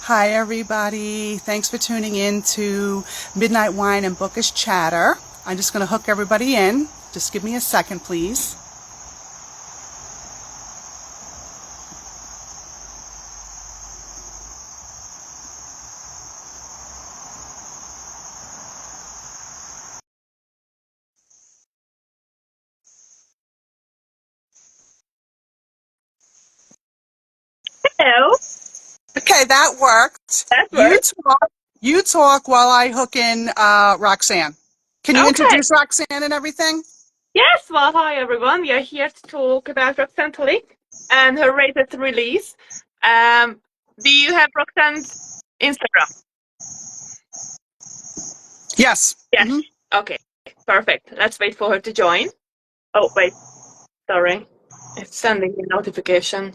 Hi, everybody. Thanks for tuning in to Midnight Wine and Bookish Chatter. I'm just going to hook everybody in. Just give me a second, please. Hello. Okay, that worked. That works. You talk while I hook in Roxanne. Can you Okay. introduce Roxanne and everything? Yes. Well, hi everyone. We are here to talk about Roxanne Tully and her latest release. Do you have Roxanne's Instagram? Yes. Yes. Okay. Perfect. Let's wait for her to join. Oh, wait. Sorry. It's sending me a notification.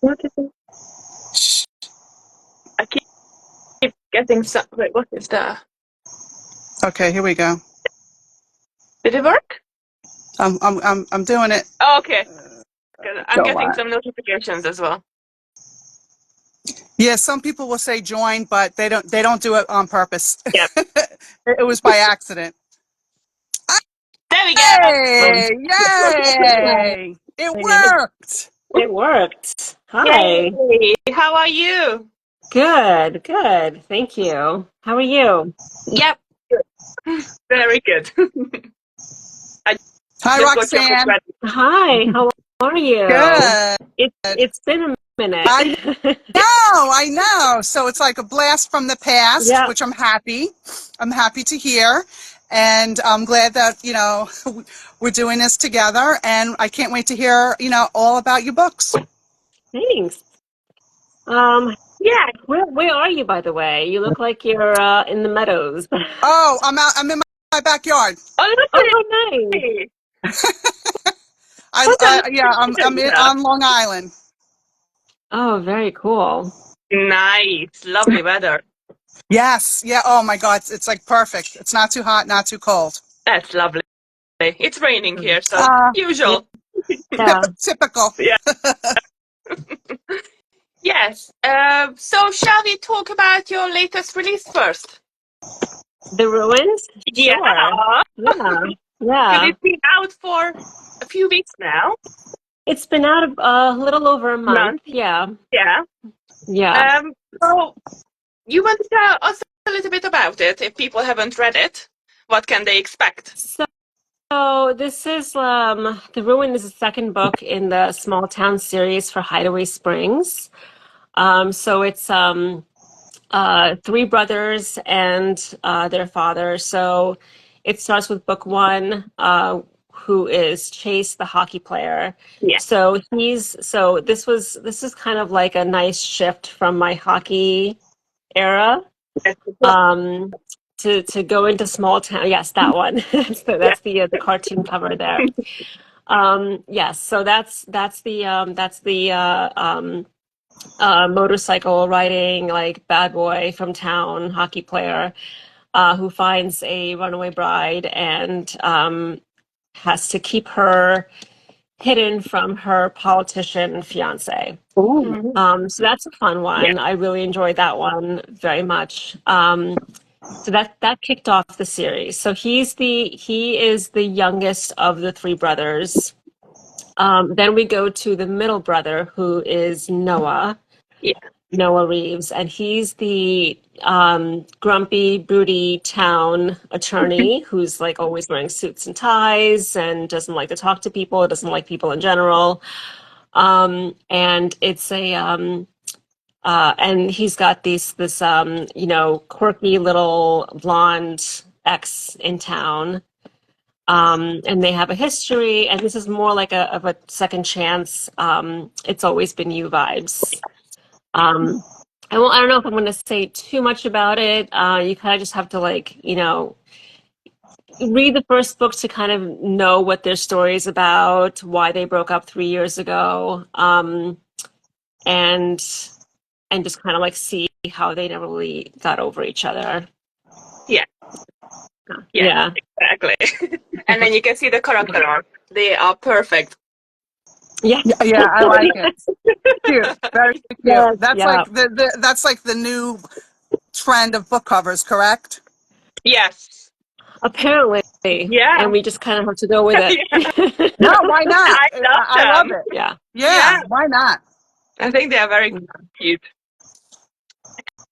What is it? Shh. I keep getting some. Wait, what is that? Okay, here we go. Did it work? I'm doing it. Okay. Good. I'm Go getting on. some notifications as well. Yeah, some people will say join, but they don't do it on purpose. Yep. It was by accident. There we go. Hey, yay! It worked. It worked. Hi. Yay. How are you? Good, good. Thank you. How are you? Yep. Very good. I Hi, just got chocolate Roxanne. ready. Hi, how are you? Good. It's been a minute. I know. So it's like a blast from the past, Yeah, which I'm happy. I'm happy to hear. And I'm glad that, we're doing this together. And I can't wait to hear, all about your books. thanks. Um, Yeah. where are you, by the way? You look like you're in the meadows. Oh, I'm in my backyard. Oh, Oh, nice. lovely. I, What a I yeah, I'm lovely on Long Island. Oh, very cool. Nice. Lovely weather. Yes. Yeah. Oh my God. It's like perfect. It's not too hot, not too cold. That's lovely. It's raining here, so Uh, usual. Yeah. Typical. Yeah. Yes. So shall we talk about your latest release first? The ruins? Yeah. Sure. Yeah. Because Yeah. it's been out for a few weeks now. It's been out a little over a month. Month. Yeah. Yeah. Yeah. So you want to tell us a little bit about it if people haven't read it? What can they expect? So this is The Ruin is the second book in the small town series for Hideaway Springs. So it's three brothers and their father. So it starts with book one, who is Chase, the hockey player. Yeah. This is kind of like a nice shift from my hockey era. That's Um, to go into small town. Yes, that one. So yeah. that's the cartoon cover there. Yes, so that's the motorcycle riding like bad boy from town hockey player who finds a runaway bride and has to keep her hidden from her politician fiance. Ooh. So that's a fun Yeah. one. I really enjoyed that one very much. So that kicked off the series. So he is the youngest of the three brothers. Then we go to the middle brother, who is Yeah. Noah Reeves, and he's the grumpy, broody town attorney who's like always wearing suits and ties and doesn't like to talk to people, doesn't like people in general. And it's a and he's got this quirky little blonde ex in town. And they have a history, and this is more like of a second chance. It's always been you vibes. I don't know if I'm going to say too much about it. You kind of just have to read the first book to kind of know what their story is about, why they broke up 3 years ago, and just kind of like see how they never really got over each other. Yeah. Yeah. Yeah. Exactly. And then you can see the character arc. They are perfect. Yeah. Yeah, I like it. Cute, very cute. Yes, That's yeah. like that's like the new trend of book covers, correct? Yes. Apparently. Yeah. And we just kind of have to go with it. Yeah. No, why not? I love I love them. it. Yeah. Yeah. Yeah, why not? I think they are very cute.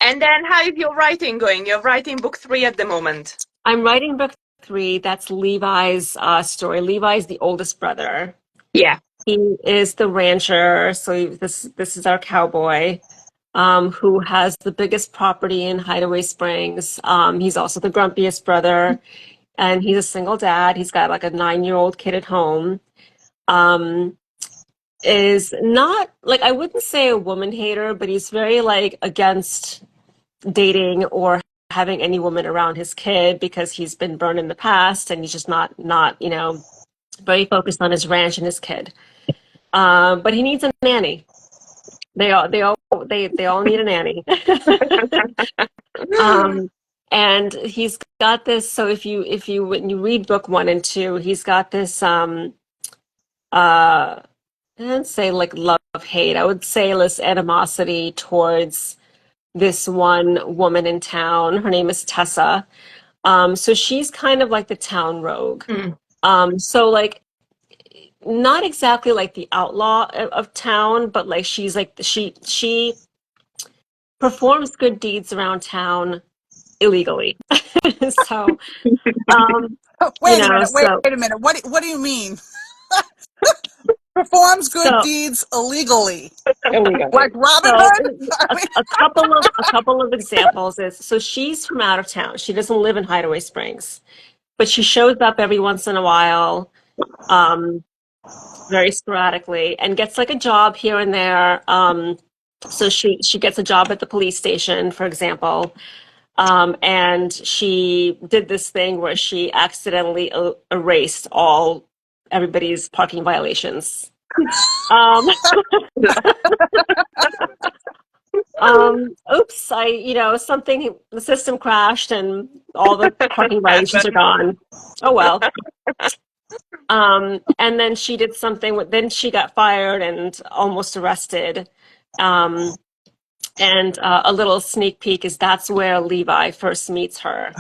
And then how is your writing going? You're writing book 3 at the moment. I'm writing book 3. That's Levi's story. Levi's the oldest brother. Yeah. He is the rancher. So this is our cowboy, who has the biggest property in Hideaway Springs. He's also the grumpiest brother, and he's a single dad. He's got like a 9-year-old kid at home. Um, is not like, I wouldn't say a woman hater, but he's very like against dating or having any woman around his kid because he's been burned in the past, and he's just not very focused on his ranch and his kid. But he needs a nanny. They all need a nanny. um, and he's got this. So if you when you read book 1 and 2, he's got this I don't say like love hate. I would say this animosity towards this one woman in town. Her name is Tessa. So she's kind of like the town rogue. Mm. So like not exactly like the outlaw of town, but like she's like she performs good deeds around town illegally. So Oh, you wait a know, minute. Wait so a minute. What do you mean? Performs good so deeds illegally, illegally. like Robin So Hood? I mean, a couple of examples is, so she's from out of town. She doesn't live in Hideaway Springs, but she shows up every once in a while, um, very sporadically, and gets like a job here and there. So she gets a job at the police station, for example. And she did this thing where she accidentally erased everybody's parking violations. Um, oops, something, the system crashed and all the parking violations are gone. Oh well. And then she did something then she got fired and almost arrested. And a little sneak peek is that's where Levi first meets her,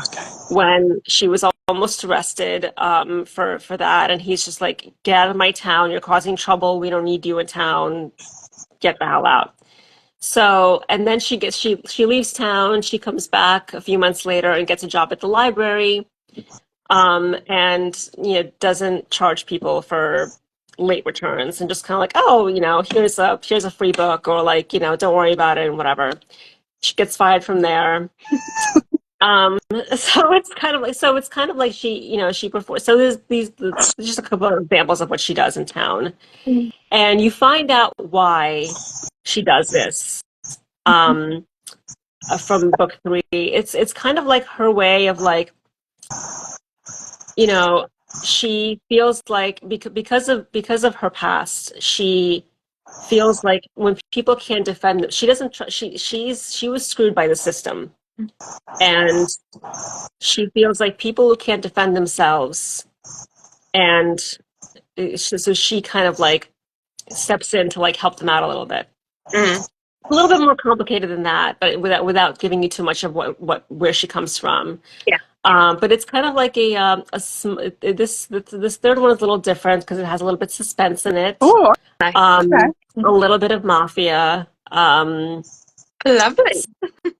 when she was almost arrested for that, and he's just like, "Get out of my town! You're causing trouble. We don't need you in town. Get the hell out." So, and then she leaves town. She comes back a few months later and gets a job at the library, and doesn't charge people for late returns, and just kind of like, oh, here's a free book, or like, don't worry about it and whatever. She gets fired from there. So it's kind of like she performs. So there's just a couple of examples of what she does in town, and you find out why she does this. Um, from book 3, it's kind of like her way of like, she feels like because of her past, she feels like when people can't defend, she doesn't she was screwed by the system, and she feels like people who can't defend themselves, and so she kind of like steps in to like help them out a little bit. Mm. A little bit more complicated than that, but without giving you too much of where she comes from. Yeah. But it's kind of like this third one is a little different because it has a little bit suspense in it. oh, okay. A little bit of mafia, Lovely.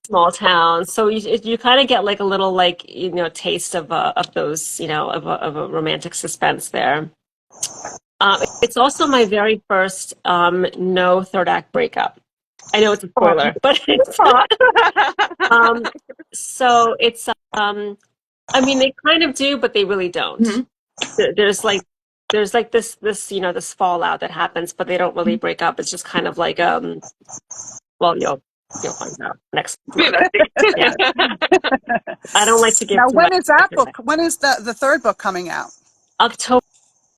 small town. So you kind of get like a little like taste of those of a romantic suspense there. It's also my very first no third act breakup. I know it's a spoiler, but so it's I mean, they kind of do, but they really don't. Mhm. There's like this fallout that happens, but they don't really break up. It's just kind of like well, you'll find out next month. Yeah. I don't like to give Now, too when much. is that book? When is the third book coming out? October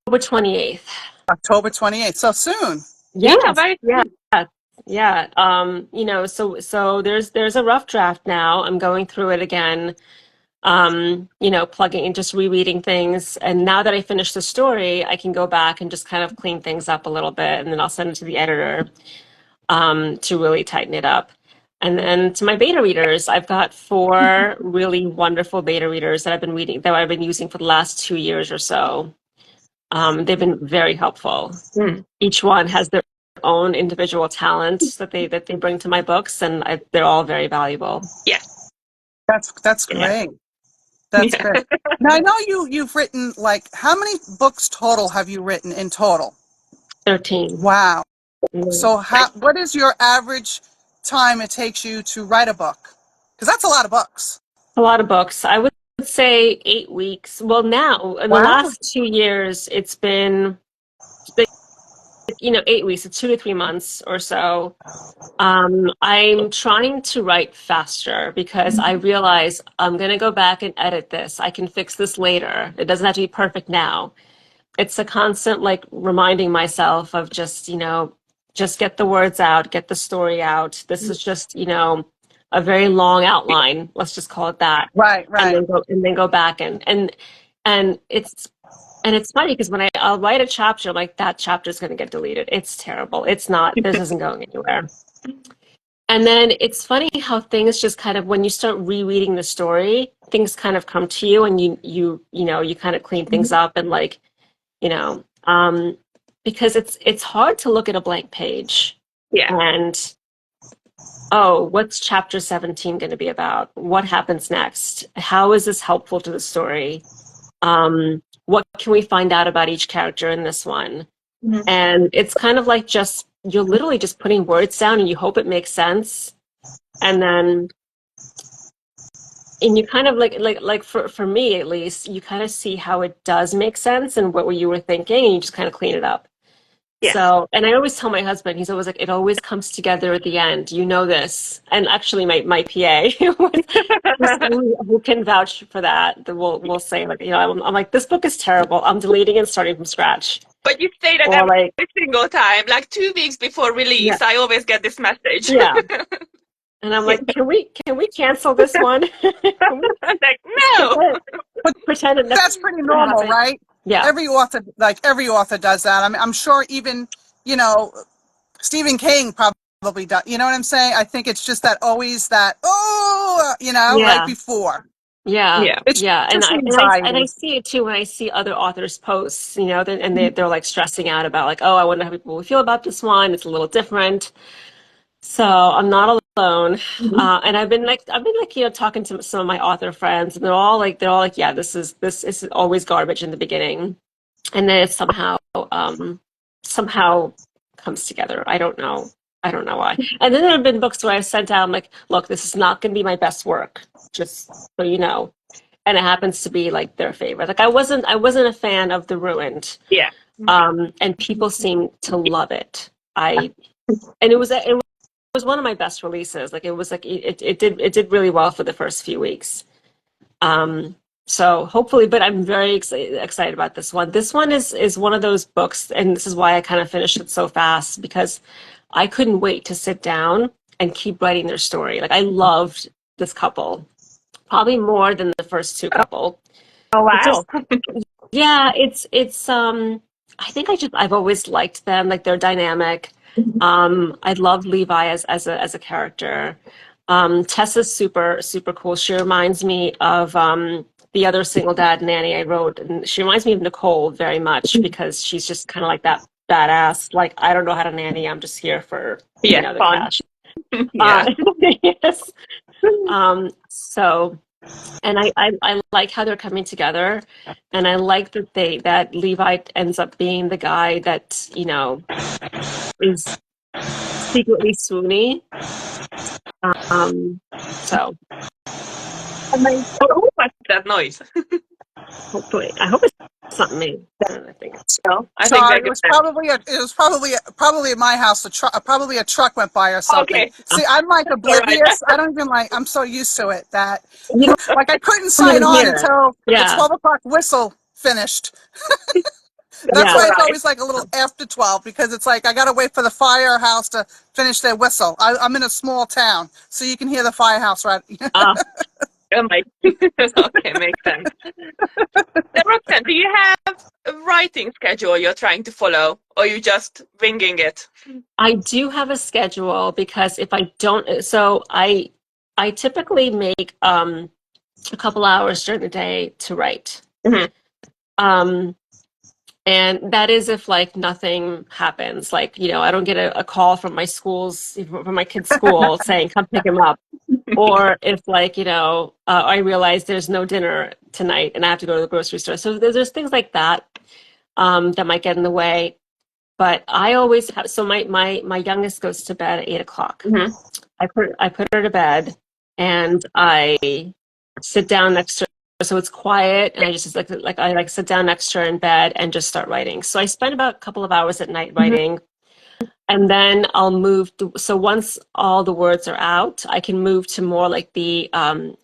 28th. October 28th. So soon. Yeah, Yes, very yeah, cool. yeah. So there's a rough draft now. I'm going through it again. plugging and just rereading things. And now that I finished the story, I can go back and just kind of clean things up a little bit, and then I'll send it to the editor to really tighten it up. And then to my beta readers, I've got 4 really wonderful beta readers that I've been using for the last 2 years or so. They've been very helpful. Each one has their own individual talent that they bring to my books, and they're all very valuable. Yeah. That's great. That's great. Now I know you've written, like, how many books total have you written in total? 13. Wow. So what is your average time it takes you to write a book? Because that's a lot of books. A lot of books. I would say 8 weeks. Well, now in the last 2 years, it's been 8 weeks. It's 2 to 3 months or so. I'm trying to write faster because I realize I'm going to go back and edit this. I can fix this later. It doesn't have to be perfect now. It's a constant, like, reminding myself of just get the words out, get the story out. This is just, a very long outline. Let's just call it that. Right. And then go back and it's funny because when I'll write a chapter, I'm like, that chapter is going to get deleted. It's terrible. It's not. This isn't going anywhere. And then it's funny how things just kind of, when you start rereading the story, things kind of come to you, and you kind of clean things up, and, like, because it's hard to look at a blank page. Yeah. And what's chapter 17 going to be about? What happens next? How is this helpful to the story? What can we find out about each character in this one? Mm-hmm. And it's kind of like you're literally just putting words down, and you hope it makes sense. And you kind of like for me at least, you kind of see how it does make sense and what you were thinking, and you just kind of clean it up. Yeah. So, and I always tell my husband, he's always like, it always comes together at the end. You know this. And actually my PA, who can vouch for that, will say, like, I'm like, this book is terrible. I'm deleting and starting from scratch. But you say that every single time, like 2 weeks before release, I always get this message. Yeah. And I'm like, can we cancel this one? I'm like, no. Pretend that's pretty normal, right? Yeah. Every author does that. I mean, I'm sure even, Stephen King probably does. You know what I'm saying? I think it's just that always that, right before. Yeah. It's And I see it too when I see other authors' posts, they're like stressing out about, like, oh, I wonder how people will feel about this one. It's a little different. So I'm not alone. And I've been talking to some of my author friends, and they're all like, yeah, this is always garbage in the beginning. And then it somehow comes together. I don't know why. And then there have been books where I sent out, I'm like, look, this is not going to be my best work, just so you know. And it happens to be, like, their favorite. Like, I wasn't a fan of The Ruined. Yeah. And people seem to love it. And it was one of my best releases. Like, it was like it did really well for the first few weeks. So hopefully, but I'm very excited about this one. This one is one of those books, and this is why I kind of finished it so fast, because I couldn't wait to sit down and keep writing their story. Like, I loved this couple, probably more than the first 2 couple. Oh, wow. It's I think I've always liked them, like, their dynamic. I love Levi as a character. Tessa's super, super cool. She reminds me of the other single dad nanny I wrote, and she reminds me of Nicole very much, because she's just kind of like that badass, like, I don't know how to nanny, I'm just here for the cash. Yes. So, and I like how they're coming together, and I like that Levi ends up being the guy that is secretly swoony. So. Who was that noise? Hopefully, I hope it's not me. I think no. Sorry, it was probably at my house. Probably a truck went by or something. Okay. See, I'm like oblivious. I don't even I'm so used to it that like I couldn't sign on until the 12 o'clock whistle finished. That's why it's always like a little after 12, because it's like I gotta wait for the firehouse to finish their whistle. I'm in a small town, so you can hear the firehouse right. Oh my. Okay, makes sense. Now, Roxanne, do you have a writing schedule you're trying to follow, or you just winging it? I do have a schedule because if I don't, so I typically make a couple hours during the day to write. Mhm. Um, and that is if like nothing happens, like, I don't get a call from from my kid's school saying, come pick him up. Or if like, I realize there's no dinner tonight and I have to go to the grocery store. So there's things like that that might get in the way. But I always have, so my youngest goes to bed at 8 o'clock. Mhm. I put her to bed and I sit down next to her so it's quiet and I just like I like sit down next to her in bed and just start writing. So I spend about a couple of hours at night writing and then I'll so once all the words are out, I can move to more like the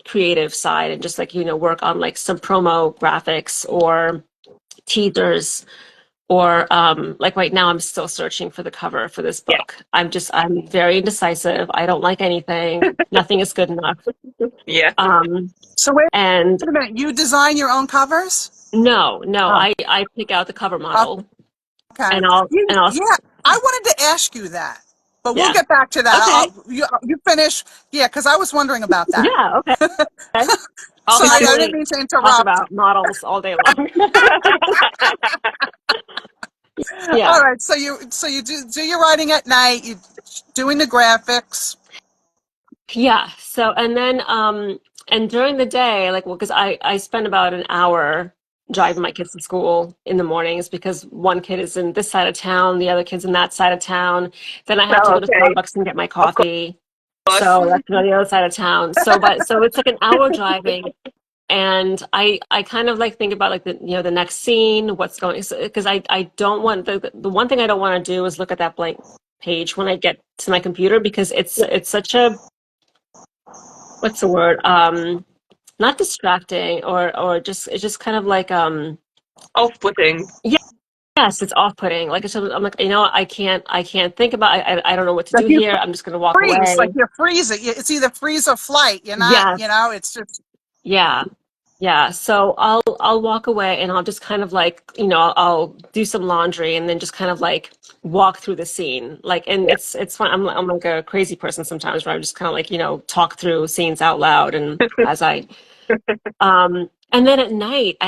creative side and just like, work on like some promo graphics or teasers or like right now I'm still searching for the cover for this Yeah. book. I'm very indecisive. I don't like anything. Nothing is good enough. Yeah. So wait And a minute, you design your own covers? no, Oh, I pick out the cover model okay. and I'll Yeah, I wanted to ask you that, but we'll yeah. get back to that. Okay. You finish. Yeah, because I was wondering about that. Yeah, okay. I'll Sorry, I didn't happily mean to talk interrupt. about models all day long. All Yeah. right, so you do your writing at night. You doing the graphics. Yeah. So, and during the day, like, well, because I spend about an hour driving my kids to school in the mornings because one kid is in this side of town, the other kid's in that side of town. Then I have to Oh, go to okay. Starbucks and get my Of coffee. course. So that's the other side of town. So it's like an hour driving, and I kind of like think about like the next scene, what's going, because I don't want the one thing I don't want to do is look at that blank page when I get to my computer because it's such a what's the word? Not distracting or just it's just kind of like Off-putting. yes, it's off-putting. Like I'm like, I can't think about I don't know what to Like do you here. I'm just gonna walk freeze, away. like you freeze it. It's either freeze or flight. You're not, Yes, it's just yeah. Yeah, so I'll walk away and I'll just kind of like, I'll do some laundry and then just kind of like walk through the scene. Like, and Yeah. it's fun. I'm like a crazy person sometimes where I'm just kind of like, talk through scenes out loud and as and then at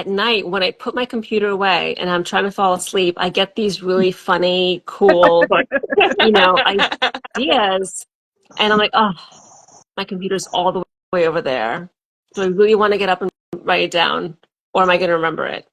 night when I put my computer away and I'm trying to fall asleep, I get these really funny, cool, But ideas and I'm like, oh, my computer's all the way over there. Do I really want to get up and write it down, or am I going to remember it?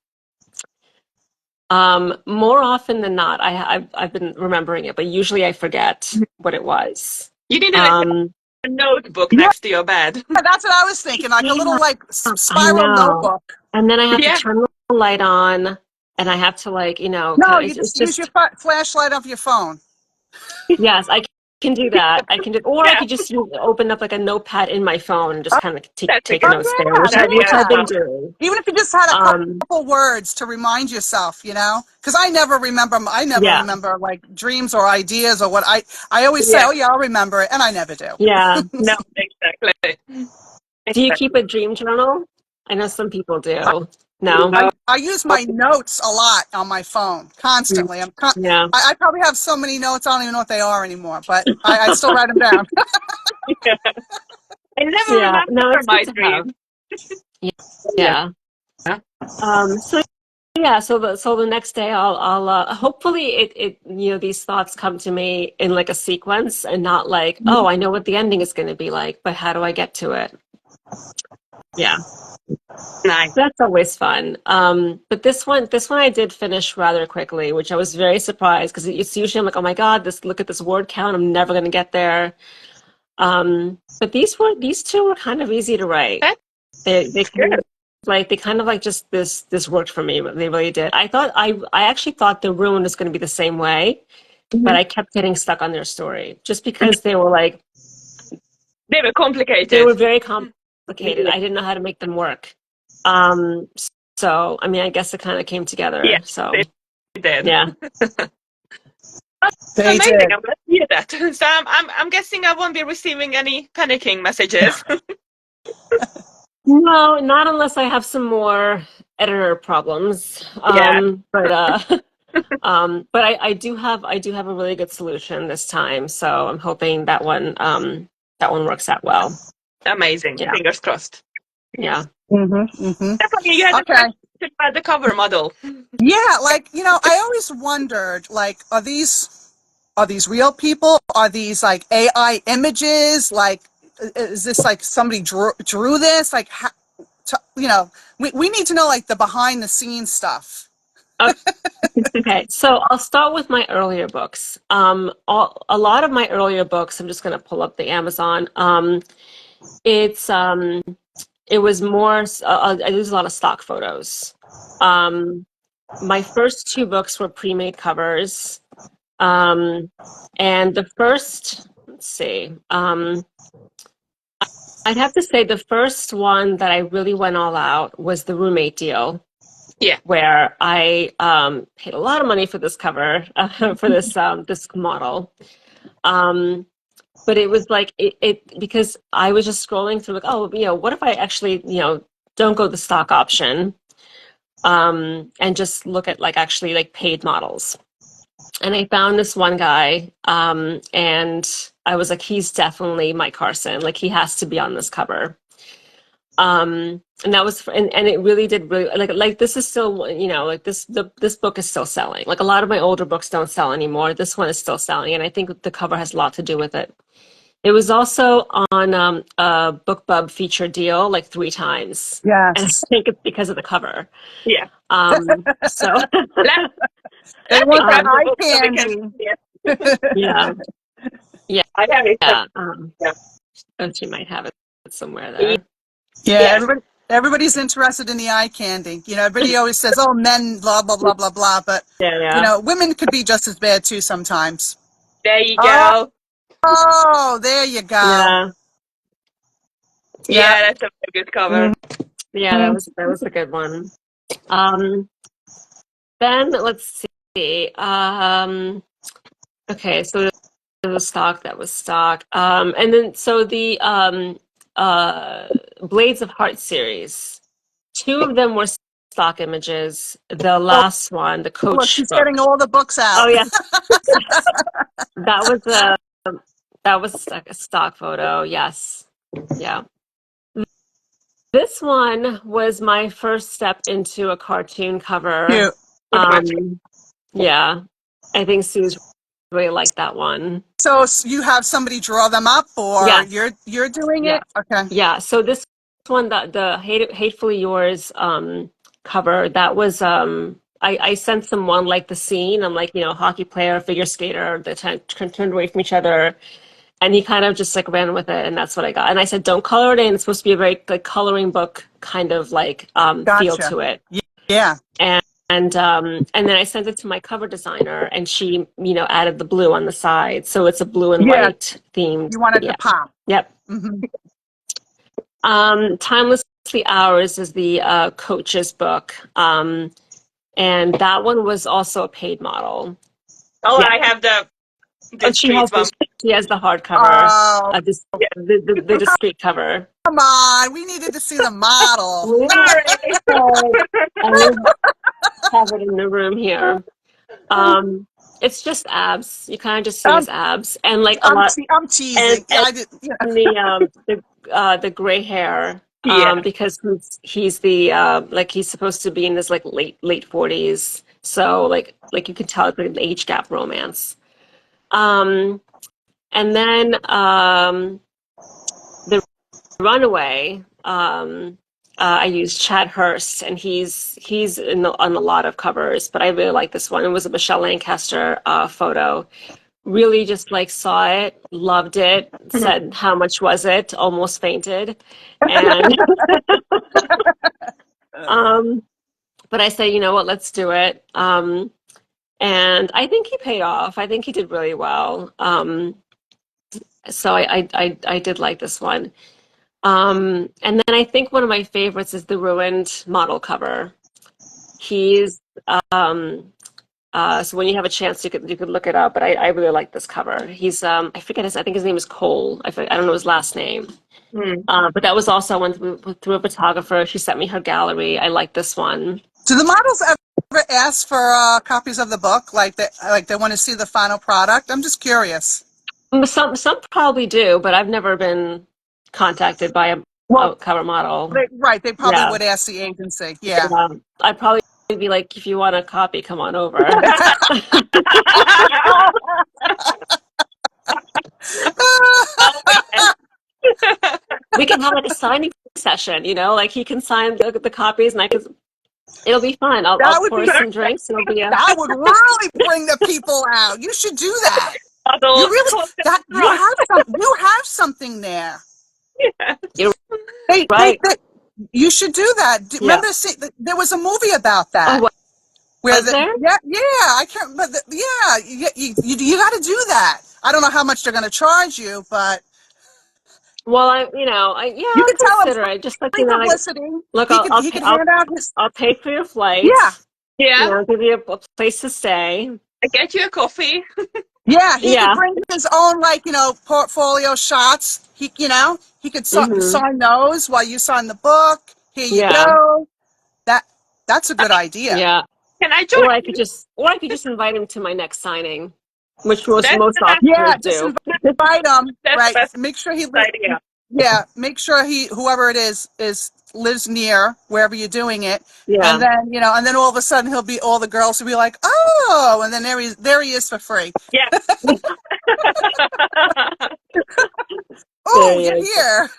More often than not, I've been remembering it, but usually I forget what it was. you need like Um, a notebook yeah. next to your bed. That's what I was thinking, like a little yeah, like I spiral know. notebook. And then I have to Yeah. turn the light on, and I have to like, No, kind of, you it's just use your just flashlight of your phone. yes, I can do that. I can do, or I Yeah. could just open up like a notepad in my phone and just kind of That's a take good notes there, which Yeah, I've been yeah. doing. Even if you just had a Um, couple words to remind yourself, because I never remember. I never yeah, remember like dreams or ideas or what I always say. Yeah. Oh yeah, I'll remember it, and I never do. yeah. No, exactly. Do you Exactly. keep a dream journal? I know some people do. No? I use my notes a lot on my phone constantly. Yeah. I probably have so many notes I don't even know what they are anymore, but I still write them down. I never Yeah. remember No, it's good my to have. dream. Yeah. Yeah. So yeah, so the next day I'll hopefully these thoughts come to me in like a sequence and not like, oh, I know what the ending is going to be like, but how do I get to it? Yeah. Nice. That's always fun. But this one I did finish rather quickly, which I was very surprised because it's usually I'm like, oh my God, look at this word count. I'm never going to get there. But these two were kind of easy to write. That's They kind good. of they kind of like just this worked for me. They really did. I actually thought the ruin was going to be the same way, but Mhm. I kept getting stuck on their story just because they were like They were they were complicated. very complicated. Yeah. I didn't know how to make them work. Um, so I mean, I guess it kind of came Yeah, together. So they did. yeah. That's They amazing. did. I'm glad to hear that. So I'm guessing I won't be receiving any panicking messages. No, not unless I have some more editor problems. Yeah, But I do have a really good solution this time, so I'm hoping that one works out well. amazing. Yeah, Fingers crossed. yeah. Stephanie, you had a Okay. question about the cover model. Yeah, like, I always wondered, like, are these real people? Are these like AI images? Like, is this like somebody drew this? Like, we need to know like the behind the scenes stuff. Okay, so I'll start with my earlier books. A lot of my earlier books, I'm just going to pull up the Amazon. It's it was more. I use a lot of stock photos. Um, my first two books were pre-made covers. And the first, let's see, I'd have to say the first one that I really went all out was the roommate deal, Yeah. where I paid a lot of money for this cover, for this model. But it was like it because I was just scrolling through like, oh, what if I actually, don't go the stock option, and just look at like actually like paid models. And I found this one guy, and I was like, he's definitely Mike Carson. Like, he has to be on this cover. And that was, and it really did really like this is still, like this book is still selling. Like a lot of my older books don't sell anymore. This one is still selling, and I think the cover has a lot to do with it. It was also on a BookBub feature deal like 3 times, and I Yes. think it's because of the cover. Yeah. So They Let me want that grab the eye book so we can candy. see it. yeah, yeah, I have it. yeah. Yeah. Oh, she might have it somewhere there. Yeah, Yeah. everybody's interested in the eye candy. Everybody always says, "Oh, men, blah blah blah blah blah," but Yeah, yeah, women could be just as bad too sometimes. There you Oh, go. oh, there you go. yeah, Yeah. Yeah, that's a very good cover. yeah. That was a good one. Um, then let's see. Okay, so it was stock. That was stock. And then so the Blades of Heart series. Two of them were stock images. The Oh, last one, the look, coach she's book. getting all the books out. Oh yeah, that was a stock photo. Yes, yeah. This one was my first step into a cartoon cover. Cute. Good match. Yeah, I think Sue's really liked that one. So you have somebody draw them up, or Yes, you're doing yeah, it? Okay. yeah. So this one, the Hatefully Yours cover, that was I sent someone like the scene. I'm like, hockey player, figure skater, they turned away from each other. And he kind of just like ran with it, and that's what I got. And I said, "Don't color it in. It's supposed to be a very like coloring book kind of like feel Gotcha. to it." Yeah. And then I sent it to my cover designer, and she added the blue on the side, so it's a blue and Yeah. white themed. You wanted to Yeah. pop. Yep. Hmm. Timelessly Ours is the coach's book, and that one was also a paid model. Oh, Yeah. I have the Oh, she street has one. the hardcover, Oh, the, the discrete cover. come on. We needed to see the model. Sorry. I have it in the room here. It's just abs. You kind of just see I'm, his abs, and like a lot, I'm and teasing. Yeah, I did. Yeah. the gray hair, Yeah. because he's the like he's supposed to be in his like late 40s, so like you can tell it's like an age gap romance. Um, and then the Runaway. I used Chad Hurst, and he's on a lot of covers, but I really like this one. It was a Michelle Lancaster photo. Really just like saw it, loved it, said how much was it, almost fainted, and um, but I said, you know what, let's do it. And I think he paid off. I think he did really well. So I did like this one. And then I think one of my favorites is the Ruined model cover. He's So when you have a chance, you could look it up. But I really like this cover. He's I forget I think his name is Cole. I don't know his last name. But that was also one through a photographer. She sent me her gallery. I like this one. Do the models ever ask for copies of the book? Like they want to see the final product? I'm just curious. Some probably do, but I've never been contacted by a cover model. They probably would ask the agency. Yeah. I'd probably be like, if you want a copy, come on over. We can have like a signing session, like he can sign the copies and it'll be fun. I'll pour some drinks. That would really bring the people out. You should do that. You have something there. Yeah. You should do that. Remember, there was a movie about that. Oh, was there? Yeah, I can't. But you got to do that. I don't know how much they're going to charge you, but well, I'll consider it. Just like publicity. Look, I'll pay for your flight. Yeah. I'll give you a place to stay. I get you a coffee. Yeah, he could bring his own portfolio shots. He could sign those while you sign the book. Here you go. That's a good idea. Yeah. Can I join? Or I could just invite him to my next signing, which most authors do. Just invite him. Right. Make sure he lives. Make sure whoever it is lives near wherever you're doing it. Yeah. And then and then all of a sudden all the girls will be like, oh, and then there he is for free. Yeah. Oh, you're here.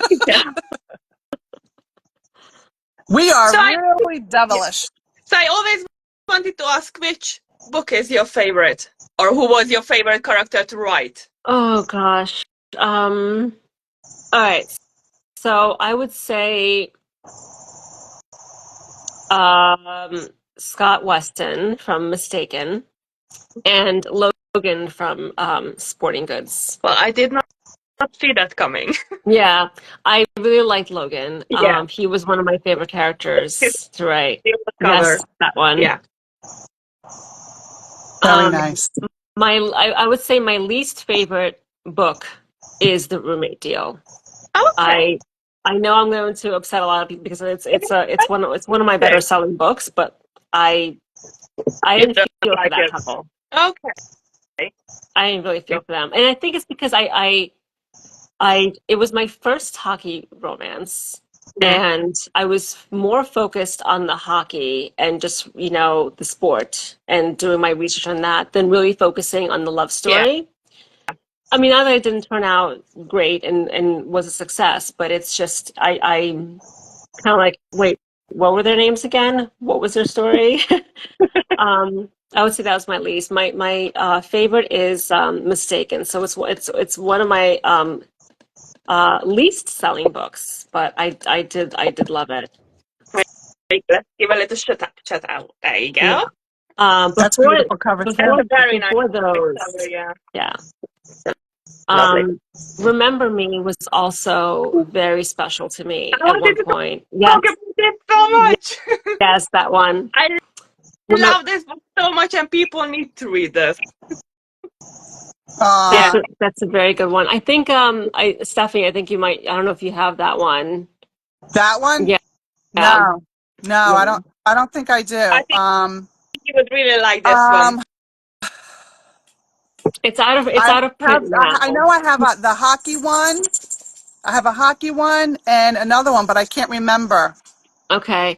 We are really devilish. So I always wanted to ask, which book is your favorite, or who was your favorite character to write? Oh gosh. All right. So I would say Scott Weston from Mistaken and Logan from Sporting Goods. Well, I did not see that coming. Yeah, I really liked Logan. He was one of my favorite characters to write. Yes, that one. Yeah. Very nice. I would say my least favorite book is The Roommate Deal. Okay. I know I'm going to upset a lot of people because it's one of my better selling books, but I didn't feel for that couple. Okay. I didn't really feel for them, and I think it's because it was my first hockey romance, and I was more focused on the hockey and just the sport and doing my research on that than really focusing on the love story. Yeah. I mean, not that it didn't turn out great and was a success, but it's just I kind of like, wait, what were their names again? What was their story? I would say that was my least. My favorite is Mistaken. So it's one of my least selling books, but I did love it. Let's give a little shout out. There you go. Yeah. That's beautiful cover. Very nice. Before those, yeah. Remember Me was also very special to me at one point. Yes. Talk about it so much. Yes, that one. I love this book so much, and people need to read this. That's a very good one. I think Stephanie, I think you might. I don't know if you have that one. That one? Yeah. No, I don't think I do. I think you would really like this one. It's out of print now. I know I have the hockey one. I have a hockey one and another one, but I can't remember. Okay.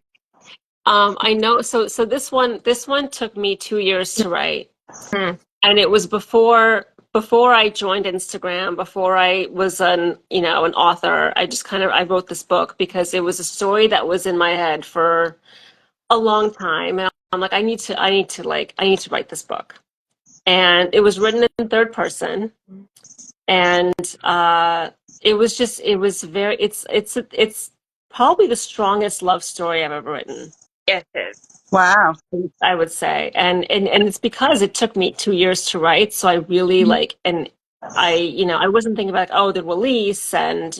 I know. So this one took me 2 years to write, and it was before I joined Instagram, before I was an author. I wrote this book because it was a story that was in my head for a long time, and I'm like, I need to write this book. And it was written in third person, and it's probably the strongest love story I've ever written. Yes, it is. Wow. I would say, and it's because it took me 2 years to write, so I really I wasn't thinking about the release and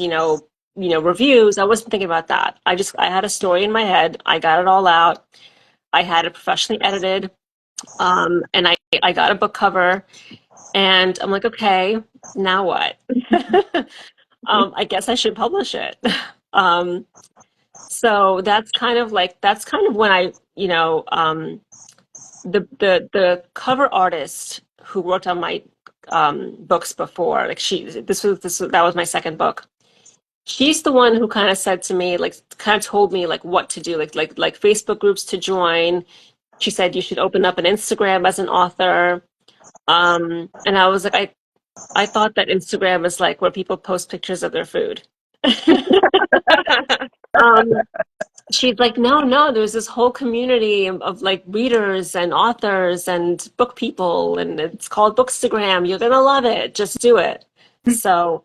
reviews. I wasn't thinking about that. I had a story in my head. I got it all out. I had it professionally edited. And I got a book cover, and I'm like, okay, now what? I guess I should publish it. Um, so that's kind of when I, the cover artist who worked on my books before, like that was my second book. She's the one who kind of said to me, like, kind of told me like what to do, like Facebook groups to join. She said you should open up an Instagram as an author. And I was like, I thought that Instagram is like where people post pictures of their food. um, she's like, no, there's this whole community of like readers and authors and book people, and it's called Bookstagram. You're gonna love it. Just do it. So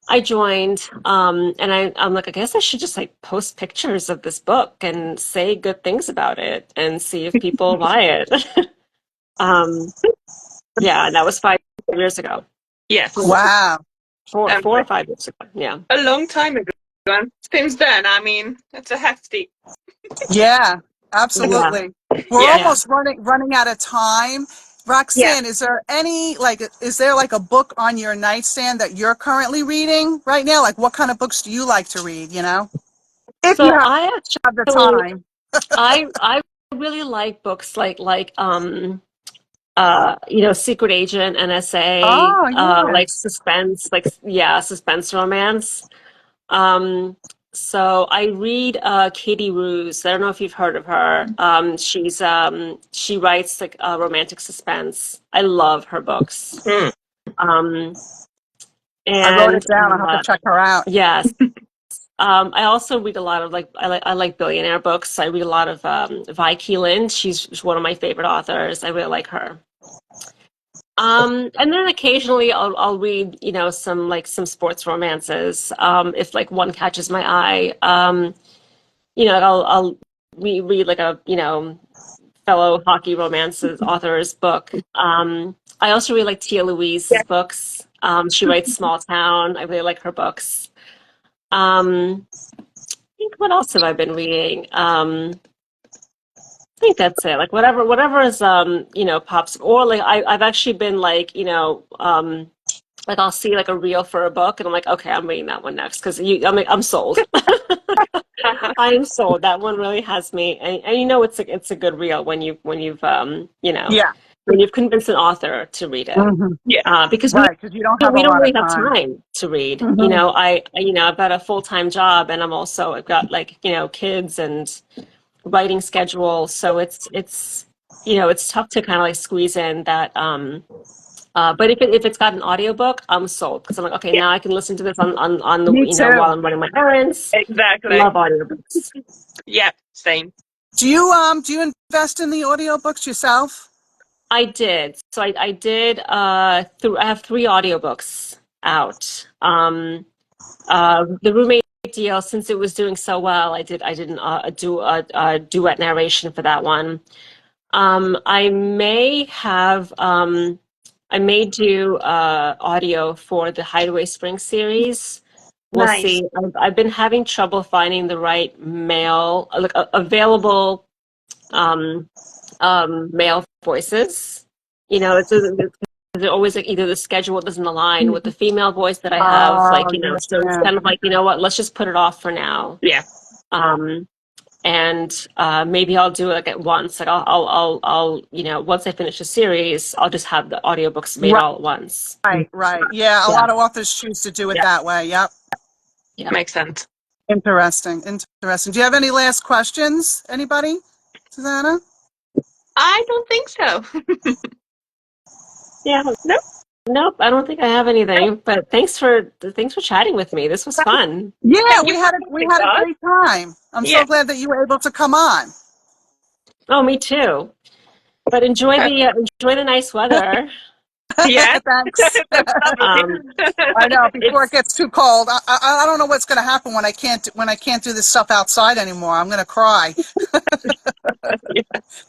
I joined, and I'm like, I guess I should just like post pictures of this book and say good things about it and see if people buy it. Yeah, and that was 5 years ago. Yes. Wow. 4 or 5 years ago. Yeah. A long time ago. And since then, I mean, it's a hefty. Yeah, absolutely. Yeah. We're almost running out of time. Roxanne, is there like a book on your nightstand that you're currently reading right now? Like, what kind of books do you like to read, If So you have I the actually time. I really like books like Secret Agent, NSA, Oh, yeah. like suspense romance. So I read Katie Ruse. I don't know if you've heard of her. She writes like romantic suspense. I love her books. Um, I wrote it and down. I'll have to check her out. yes. I also read a lot of I like billionaire books. I read a lot of Vi Keeland. She's one of my favorite authors. I really like her. And then occasionally I'll read, some sports romances. If like one catches my eye, I'll read like a, fellow hockey romances author's book. I also really like Tia Louise's books. She writes Small Town. I really like her books. I think what else have I been reading? I think that's it. Like whatever is pops, or like I've actually been like like I'll see like a reel for a book and I'm like, okay, I'm reading that one next because I'm sold. I am sold. That one really has me, and it's a good reel when you've Yeah. when you've convinced an author to read it. Mm-hmm. Because because you don't have we a don't lot really of have time. time to read. Mm-hmm. I've got a full-time job, and I've got like kids and writing schedule, so it's tough to kind of like squeeze in that. But if it's got an audiobook, I'm sold because I'm like, okay, now I can listen to this on the Me too. while I'm running my errands. Exactly. Love audiobooks. Yeah, same. Do you invest in the audiobooks yourself? I did. So I did I have 3 audiobooks out. The roommate deal, since it was doing so well, I didn't do a duet narration for that one. I may have I may do audio for the Hideaway Springs series. We'll Nice. see. I've been having trouble finding the right available male voices. It's always like either the schedule doesn't align with the female voice that I have, Yes, so it's kind of like, you know what, let's just put it off for now. Yeah. And maybe I'll do it like at once. Like I'll once I finish the series, I'll just have the audiobooks made all at once. Right. Yeah, a lot of authors choose to do it that way. Yep. Yeah, makes sense. Interesting. Do you have any last questions? Anybody? Susanna? I don't think so. Yeah. Nope. I don't think I have anything. But thanks for chatting with me. This was fun. Yeah, we had a great time. I'm so glad that you were able to come on. Oh, me too. But enjoy the nice weather. Yeah, thanks. I know. Before it gets too cold, I don't know what's going to happen when I can't do this stuff outside anymore. I'm going to cry because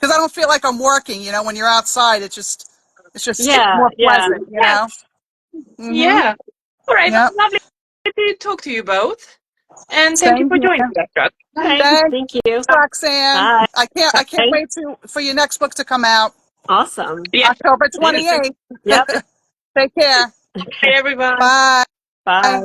I don't feel like I'm working. When you're outside, it's just more pleasant. Mm-hmm. Yeah. All right. Yep. Lovely to talk to you both, and thank you for joining us. Thank you, Roxanne. Bye. I can't wait for your next book to come out. Awesome. Yeah. October 28th. Yep. Take care. Bye, everyone. Bye. Bye.